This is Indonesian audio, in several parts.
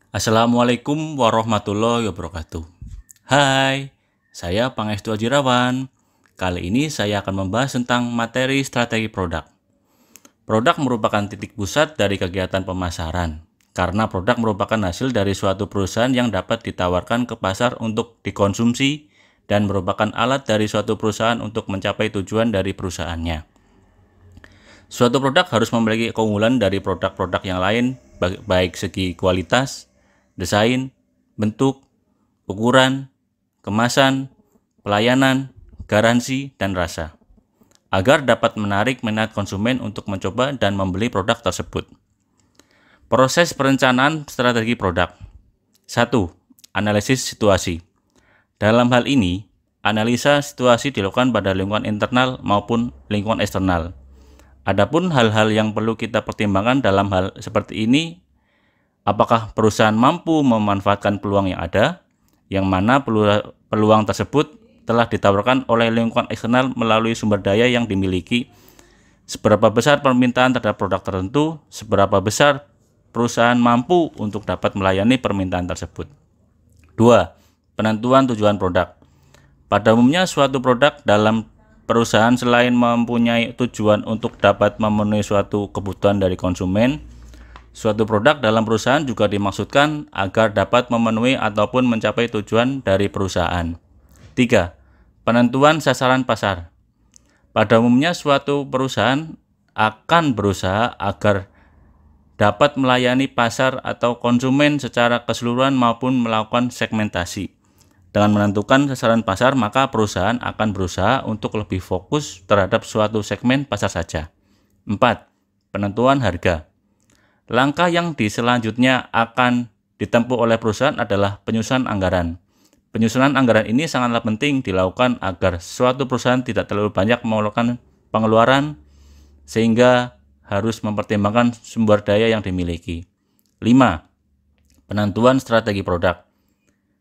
Assalamualaikum warahmatullahi wabarakatuh. Hai, saya Pangestu Ajirawan. Kali ini saya akan membahas tentang materi strategi produk. Produk merupakan titik pusat dari kegiatan pemasaran, karena produk merupakan hasil dari suatu perusahaan yang dapat ditawarkan ke pasar untuk dikonsumsi dan merupakan alat dari suatu perusahaan untuk mencapai tujuan dari perusahaannya. Suatu produk harus memiliki keunggulan dari produk-produk yang lain, baik segi kualitas, desain, bentuk, ukuran, kemasan, pelayanan, garansi, dan rasa, agar dapat menarik minat konsumen untuk mencoba dan membeli produk tersebut. Proses perencanaan strategi produk. 1. Analisis situasi. Dalam hal ini, analisa situasi dilakukan pada lingkungan internal maupun lingkungan eksternal. Adapun hal-hal yang perlu kita pertimbangkan dalam hal seperti ini, apakah perusahaan mampu memanfaatkan peluang yang ada, yang mana peluang tersebut telah ditawarkan oleh lingkungan eksternal melalui sumber daya yang dimiliki, seberapa besar permintaan terhadap produk tertentu, seberapa besar perusahaan mampu untuk dapat melayani permintaan tersebut. 2. Penentuan tujuan produk. Pada umumnya suatu produk dalam perusahaan selain mempunyai tujuan untuk dapat memenuhi suatu kebutuhan dari konsumen, suatu produk dalam perusahaan juga dimaksudkan agar dapat memenuhi ataupun mencapai tujuan dari perusahaan. 3. Penentuan sasaran pasar. Pada umumnya suatu perusahaan akan berusaha agar dapat melayani pasar atau konsumen secara keseluruhan maupun melakukan segmentasi. Dengan menentukan sasaran pasar, maka perusahaan akan berusaha untuk lebih fokus terhadap suatu segmen pasar saja. 4. Penentuan harga. Langkah yang selanjutnya akan ditempuh oleh perusahaan adalah penyusunan anggaran. Penyusunan anggaran ini sangatlah penting dilakukan agar suatu perusahaan tidak terlalu banyak mengeluarkan pengeluaran sehingga harus mempertimbangkan sumber daya yang dimiliki. 5. Penentuan strategi produk.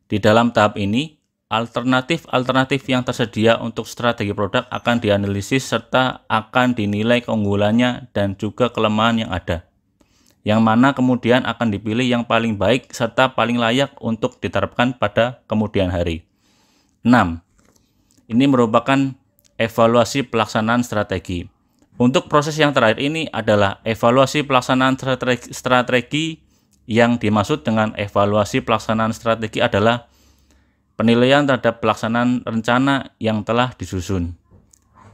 Di dalam tahap ini, alternatif-alternatif yang tersedia untuk strategi produk akan dianalisis serta akan dinilai keunggulannya dan juga kelemahan yang ada, yang mana kemudian akan dipilih yang paling baik serta paling layak untuk diterapkan pada kemudian hari. 6. Ini merupakan evaluasi pelaksanaan strategi. Untuk proses yang terakhir ini adalah evaluasi pelaksanaan strategi. Yang dimaksud dengan evaluasi pelaksanaan strategi adalah penilaian terhadap pelaksanaan rencana yang telah disusun.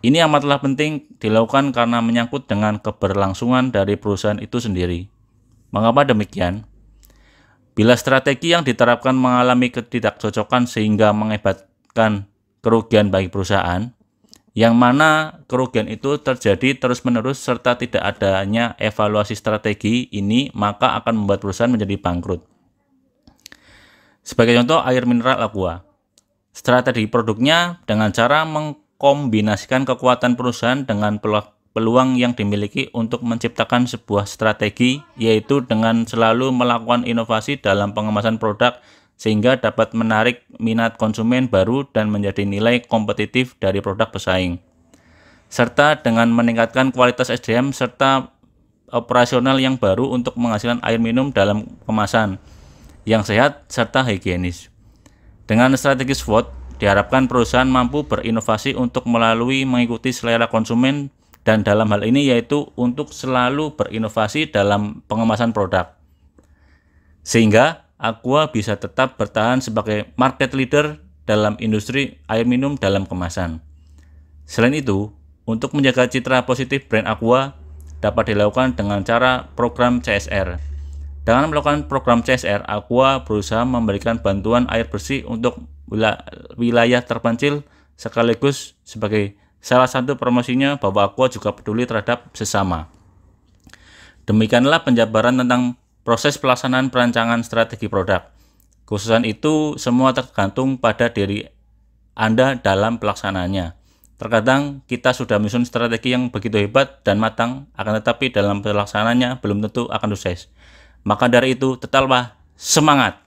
Ini amatlah penting dilakukan karena menyangkut dengan keberlangsungan dari perusahaan itu sendiri. Mengapa demikian? Bila strategi yang diterapkan mengalami ketidakcocokan sehingga mengakibatkan kerugian bagi perusahaan, yang mana kerugian itu terjadi terus-menerus serta tidak adanya evaluasi strategi ini, maka akan membuat perusahaan menjadi bangkrut. Sebagai contoh, air mineral Aqua. Strategi produknya dengan cara mengkombinasikan kekuatan perusahaan dengan peluang yang dimiliki untuk menciptakan sebuah strategi, yaitu dengan selalu melakukan inovasi dalam pengemasan produk sehingga dapat menarik minat konsumen baru dan menjadi nilai kompetitif dari produk pesaing, serta dengan meningkatkan kualitas SDM serta operasional yang baru untuk menghasilkan air minum dalam kemasan yang sehat serta higienis. Dengan strategi SWOT, diharapkan perusahaan mampu berinovasi untuk mengikuti selera konsumen, dan dalam hal ini yaitu untuk selalu berinovasi dalam pengemasan produk, sehingga Aqua bisa tetap bertahan sebagai market leader dalam industri air minum dalam kemasan. Selain itu, untuk menjaga citra positif brand Aqua dapat dilakukan dengan cara program CSR. Dengan melakukan program CSR, Aqua berusaha memberikan bantuan air bersih untuk wilayah terpencil sekaligus sebagai salah satu promosinya bahwa Aqua juga peduli terhadap sesama. Demikianlah penjabaran tentang proses pelaksanaan perancangan strategi produk. Khususan itu semua tergantung pada diri Anda dalam pelaksanaannya. Terkadang kita sudah menyusun strategi yang begitu hebat dan matang, akan tetapi dalam pelaksanaannya belum tentu akan sukses. Maka dari itu tetaplah semangat.